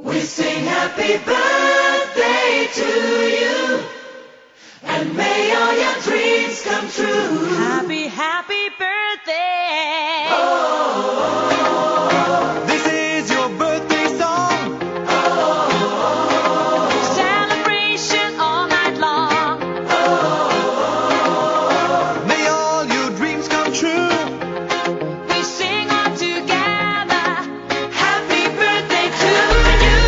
We sing happy birthday to you, and may all your dreams come true. Happy, happy birthday. This is your birthday song. Celebration all night long. May all your dreams come true. We sing all together. Happy birthday to you.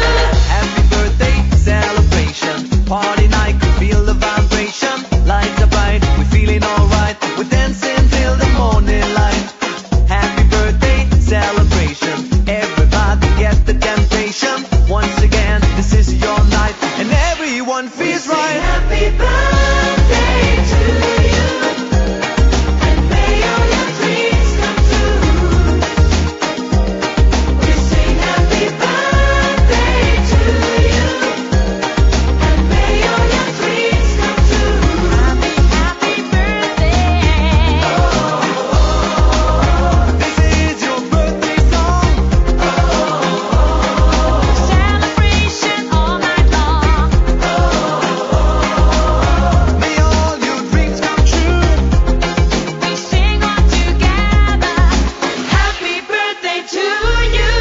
Happy birthday celebration. Party night, could feel the vibration. Lights are bright, we're feeling alright. We're dancing till the morning light. Happy birthday celebration. Everybody get the temptation. Once again, this is your night, and everyone feels Sing right. happy birthday to you, and may all your dreams come true. We sing happy birthday to you, and may all your dreams come true. Happy, happy birthday. This is your birthday song. Celebration all night long. May all your dreams come true. We sing all together. Happy birthday to you.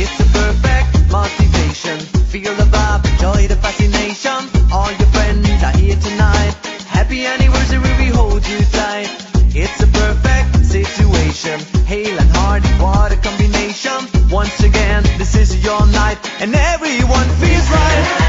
It's a perfect motivation. Feel the vibe, enjoy the fascination. All your friends are here tonight. Happy anniversary, we hold you tight. It's a perfect situation. Hale and hearty, what a combination. Once again, this is your night, and everyone feels right.